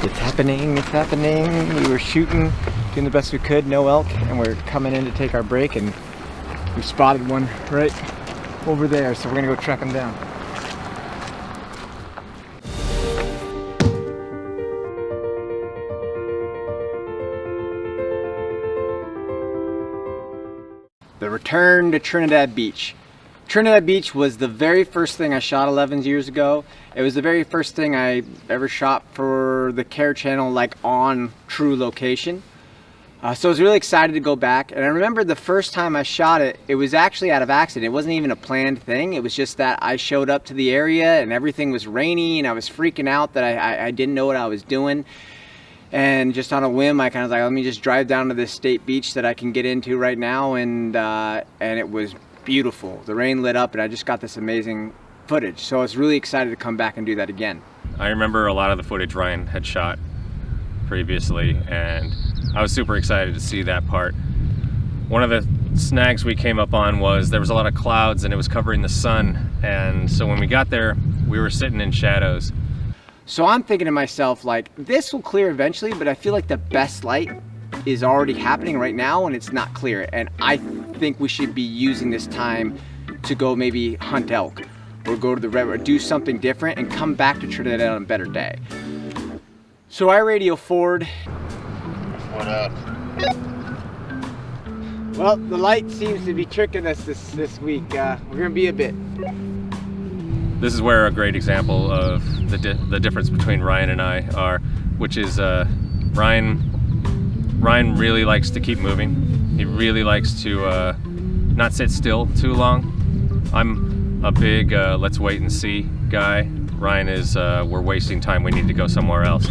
It's happening, it's happening. We were shooting, doing the best we could, no elk, and we're coming in to take our break, and we spotted one right over there, so we're gonna go track him down. The return to Trinidad Beach. Trinidad Beach was the very first thing I shot 11 years ago. It was the very first thing I ever shot for the C.A.R.E channel, like on true location. So I was really excited to go back. And I remember the first time I shot it, it was actually out of accident. It wasn't even a planned thing. It was just that I showed up to the area and everything was rainy and I was freaking out that I didn't know what I was doing. And just on a whim, I kind of was like, let me just drive down to this state beach that I can get into right now. And it was beautiful. The rain lit up and I just got this amazing footage. So I was really excited to come back and do that again. I remember a lot of the footage Ryan had shot previously, and I was super excited to see that part. One of the snags we came up on was there was a lot of clouds and it was covering the sun. And so when we got there, we were sitting in shadows. So I'm thinking to myself, like, this will clear eventually, but I feel like the best light is already happening right now and it's not clear. And I think we should be using this time to go maybe hunt elk or go to the river or do something different and come back to Trinidad on a better day. So I radio Ford. What up? Well, the light seems to be tricking us this week. We're gonna be a bit. This is where a great example of the difference between Ryan and I are, which is Ryan really likes to keep moving. He really likes to not sit still too long. I'm a big let's wait and see guy. Ryan is we're wasting time, we need to go somewhere else.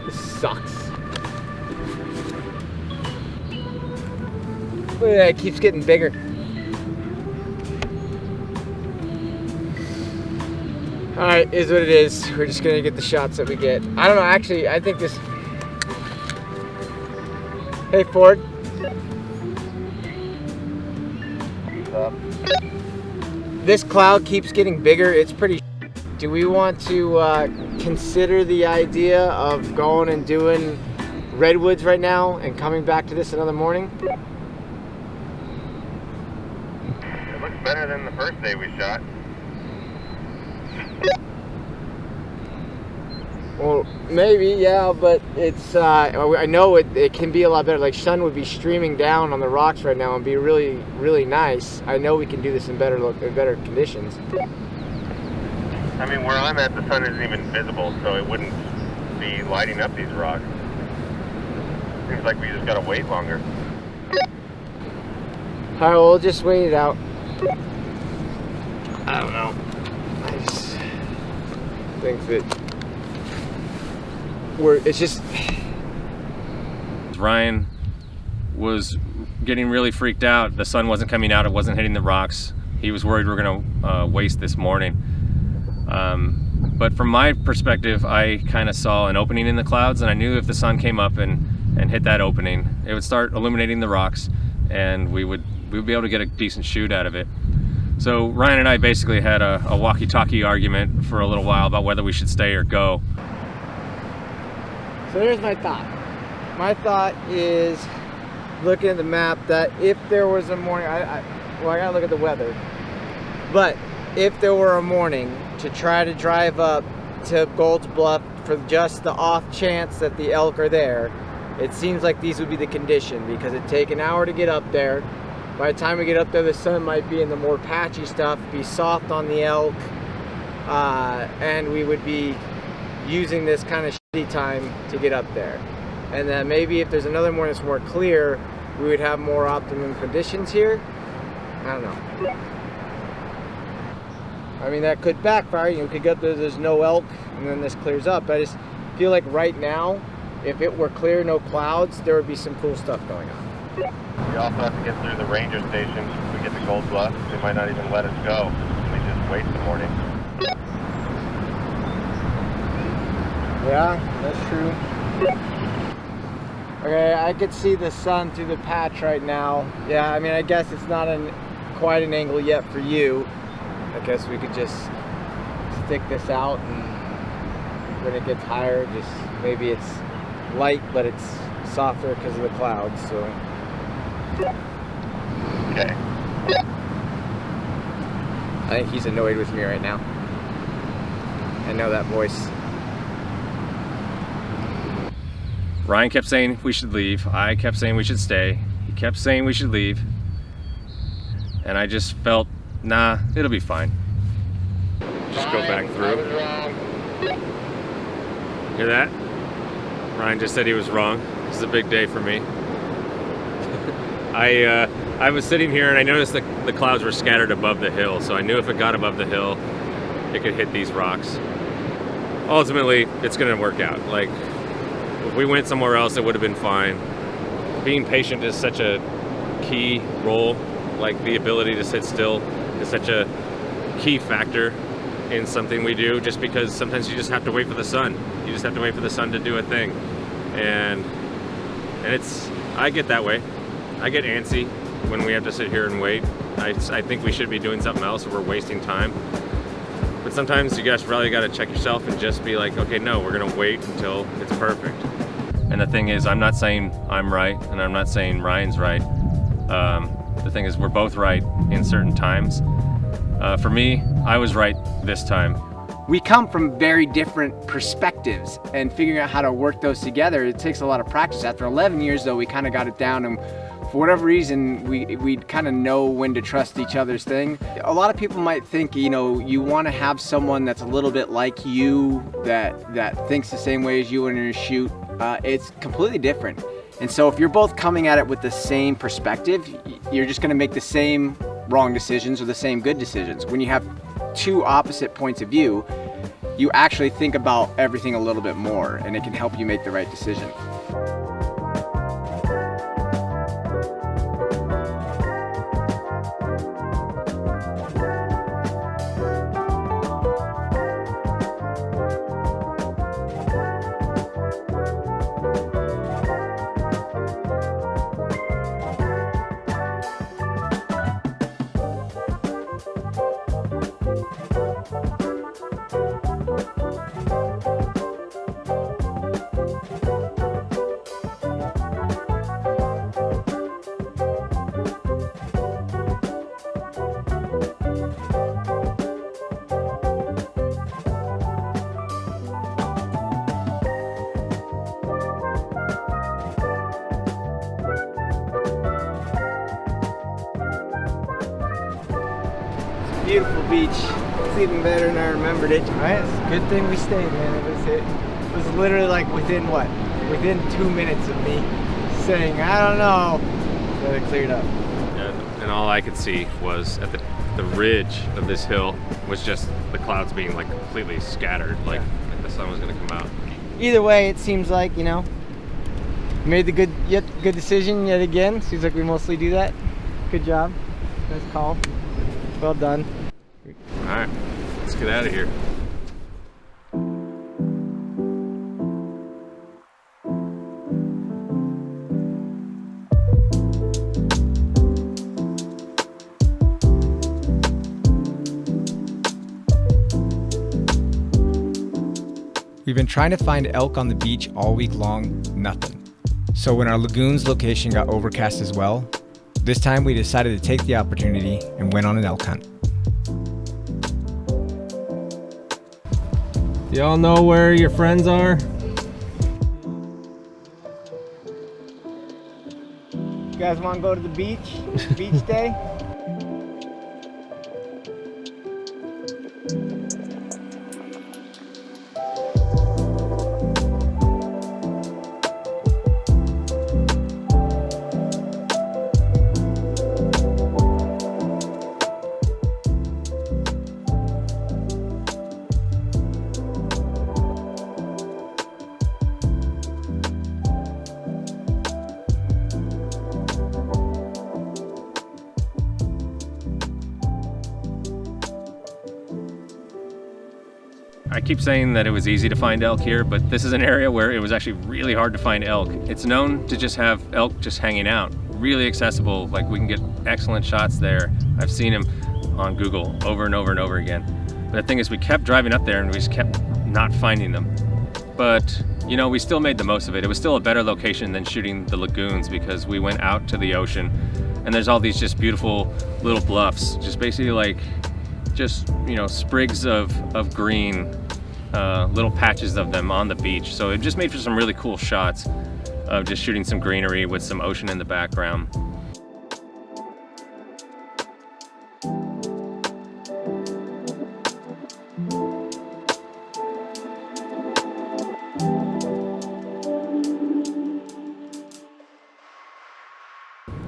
This sucks. Look at that, it keeps getting bigger. Alright, is what it is. We're just gonna get the shots that we get. I don't know, actually, I think this... Hey, Ford. What's up? This cloud keeps getting bigger. It's pretty. Do we want to consider the idea of going and doing redwoods right now and coming back to this another morning? It looks better than the first day we shot. Well, maybe, yeah, but it's, I know it can be a lot better. Like, sun would be streaming down on the rocks right now and be really, really nice. I know we can do this in better conditions. I mean, where I'm at, the sun isn't even visible, so it wouldn't be lighting up these rocks. Seems like we just gotta wait longer. Alright, well, we'll just wait it out. I don't know. I just think that it's just... Ryan was getting really freaked out. The sun wasn't coming out, it wasn't hitting the rocks. He was worried we were gonna waste this morning. But from my perspective, I kind of saw an opening in the clouds, and I knew if the sun came up and hit that opening, it would start illuminating the rocks, and we would be able to get a decent shoot out of it. So Ryan and I basically had a walkie-talkie argument for a little while about whether we should stay or go. So here's my thought. My thought is, looking at the map, that if there was a morning, well, I gotta look at the weather, but if there were a morning to try to drive up to Gold's Bluff for just the off chance that the elk are there, it seems like these would be the condition, because it'd take an hour to get up there. By the time we get up there, the sun might be in the more patchy stuff, be soft on the elk, and we would be using this kind of shitty time to get up there. And then maybe if there's another morning that's more clear, we would have more optimum conditions here. I don't know. I mean, that could backfire. You could get there, there's no elk, and then this clears up. But I just feel like right now, if it were clear, no clouds, there would be some cool stuff going on. We also have to get through the ranger station. If we get to Gold Bluff, they might not even let us go. We just wait the morning. Yeah, that's true. Okay, I could see the sun through the patch right now. Yeah, I mean, I guess it's not quite an angle yet for you. I guess we could just stick this out and when it gets higher. Just maybe it's light, but it's softer because of the clouds. So. Okay. I think he's annoyed with me right now. I know that voice. Ryan kept saying we should leave. I kept saying we should stay. He kept saying we should leave. And I just felt, nah, it'll be fine. Just go back through. Hear that? Ryan just said he was wrong. This is a big day for me. I was sitting here and I noticed that the clouds were scattered above the hill, so I knew if it got above the hill, it could hit these rocks. Ultimately, it's gonna work out. Like, if we went somewhere else, it would have been fine. Being patient is such a key role. Like, the ability to sit still is such a key factor in something we do, just because sometimes you just have to wait for the sun. You just have to wait for the sun to do a thing. And I get that way. I get antsy when we have to sit here and wait. I think we should be doing something else, or we're wasting time. But sometimes you guys really got to check yourself and just be like, okay, no, we're gonna wait until it's perfect. And the thing is, I'm not saying I'm right, and I'm not saying Ryan's right. The thing is, we're both right in certain times. For me, I was right this time. We come from very different perspectives, and figuring out how to work those together, it takes a lot of practice. After 11 years though, we kind of got it down, and for whatever reason, we kind of know when to trust each other's thing. A lot of people might think, you know, you want to have someone that's a little bit like you, that thinks the same way as you in your shoot. It's completely different. And so if you're both coming at it with the same perspective, you're just going to make the same wrong decisions or the same good decisions. When you have two opposite points of view, you actually think about everything a little bit more, and it can help you make the right decision. Beautiful beach. It's even better than I remembered it. Right? It's a good thing we stayed, man. It was literally like within 2 minutes of me saying, I don't know, that it cleared up. And all I could see was at the ridge of this hill was just the clouds being like completely scattered, like the sun was gonna come out. Either way, it seems like, you know, made the good decision yet again. Seems like we mostly do that. Good job. Nice call. Well done. All right, let's get out of here. We've been trying to find elk on the beach all week long, nothing. So when our lagoon's location got overcast as well, this time we decided to take the opportunity and went on an elk hunt. Y'all know where your friends are? You guys want to go to the beach? Beach day? I keep saying that it was easy to find elk here, but this is an area where it was actually really hard to find elk. It's known to just have elk just hanging out, really accessible, like we can get excellent shots there. I've seen them on Google over and over and over again. But the thing is, we kept driving up there and we just kept not finding them. but you know, we still made the most of it. It was still a better location than shooting the lagoons because we went out to the ocean and there's all these just beautiful little bluffs, just basically like just, you know, sprigs of green, little patches of them on the beach. So it just made for some really cool shots of just shooting some greenery with some ocean in the background.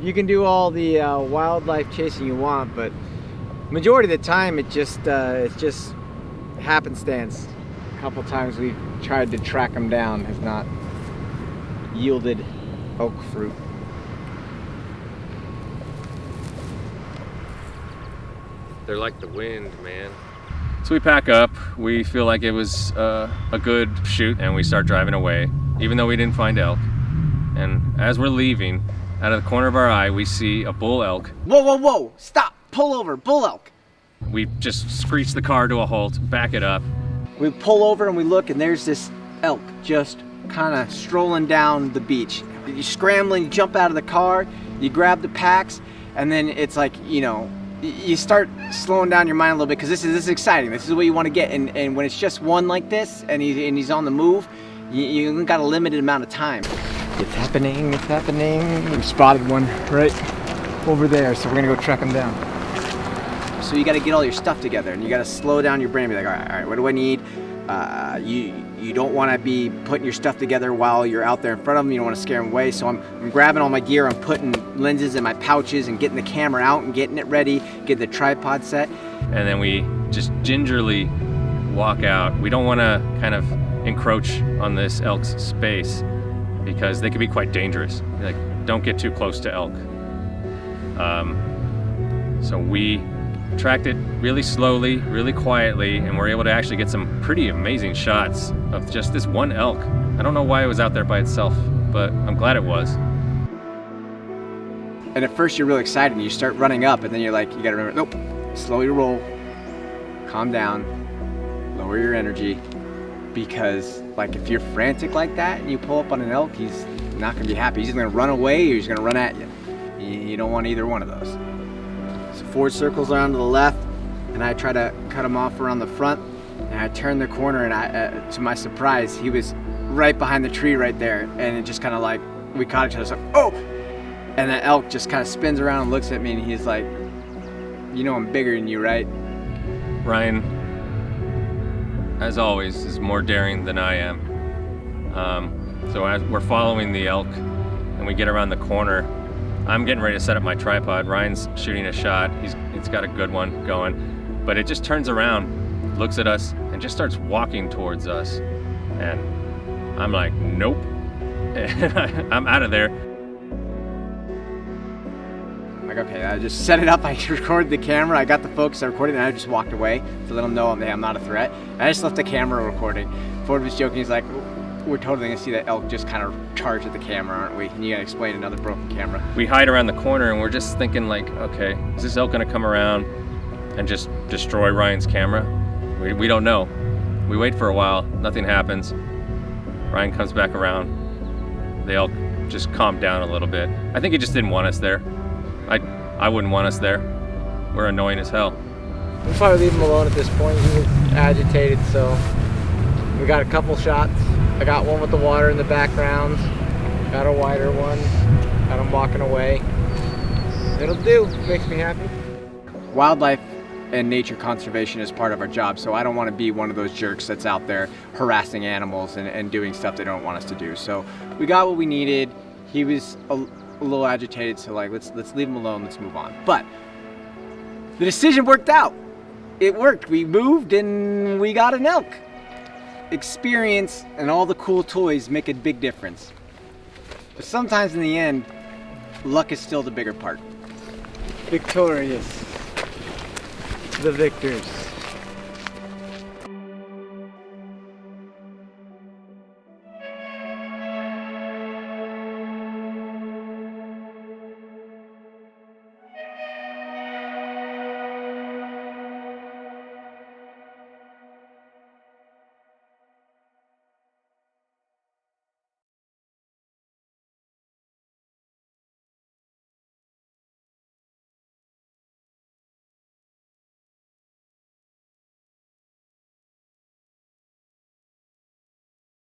You can do all the wildlife chasing you want, but majority of the time it's just happenstance. A couple times we've tried to track them down, has not yielded elk fruit. They're like the wind, man. So we pack up, we feel like it was a good shoot, and we start driving away, even though we didn't find elk. And as we're leaving, out of the corner of our eye, we see a bull elk. Whoa, whoa, whoa, stop, pull over, bull elk. We just screech the car to a halt, back it up. We pull over and we look, and there's this elk just kind of strolling down the beach. You scrambling, you jump out of the car, you grab the packs, and then it's like, you know, you start slowing down your mind a little bit because this is exciting. This is what you want to get, and when it's just one like this and he's on the move, you got a limited amount of time. It's happening, it's happening. We spotted one right over there, so we're gonna go track him down. So you got to get all your stuff together, and you got to slow down your brain. Be like, all right, what do I need? You don't want to be putting your stuff together while you're out there in front of them. You don't want to scare them away. So I'm grabbing all my gear. I'm putting lenses in my pouches and getting the camera out and getting it ready, getting the tripod set. And then we just gingerly walk out. We don't want to kind of encroach on this elk's space because they can be quite dangerous. Like, don't get too close to elk. So we tracked it really slowly, really quietly, and we're able to actually get some pretty amazing shots of just this one elk. I don't know why it was out there by itself, but I'm glad it was. And at first you're really excited and you start running up, and then you're like, you gotta remember, nope, slow your roll, calm down, lower your energy, because like if you're frantic like that and you pull up on an elk, he's not gonna be happy. He's either gonna run away or he's gonna run at you. You don't want either one of those. So Ford circles around to the left, and I try to cut him off around the front, and I turn the corner, and to my surprise, he was right behind the tree right there, and it just kind of like, we caught each other, so, oh! And that elk just kind of spins around and looks at me, and he's like, you know I'm bigger than you, right? Ryan, as always, is more daring than I am. So as we're following the elk, and we get around the corner, I'm getting ready to set up my tripod. Ryan's shooting a shot. He's got a good one going, but it just turns around, looks at us, and just starts walking towards us. And I'm like, nope. And I'm out of there. I'm like, okay, I just set it up. I recorded the camera. I got the focus. I recorded it, and I just walked away to let them know I'm not a threat. I just left the camera recording. Ford was joking. He's like, we're totally gonna see that elk just kind of charge at the camera, aren't we? And you gotta explain another broken camera. We hide around the corner, and we're just thinking like, okay, is this elk gonna come around and just destroy Ryan's camera? We don't know. We wait for a while, nothing happens. Ryan comes back around. The elk just calmed down a little bit. I think he just didn't want us there. I wouldn't want us there. We're annoying as hell. We'll probably leave him alone at this point. He was agitated, so we got a couple shots. I got one with the water in the background, got a wider one, got him walking away. It'll do, makes me happy. Wildlife and nature conservation is part of our job, so I don't want to be one of those jerks that's out there harassing animals and doing stuff they don't want us to do. So we got what we needed. He was a little agitated, so like let's leave him alone, let's move on. But the decision worked out. It worked. We moved and we got an elk. Experience and all the cool toys make a big difference. But sometimes in the end, luck is still the bigger part. Victorious. The victors.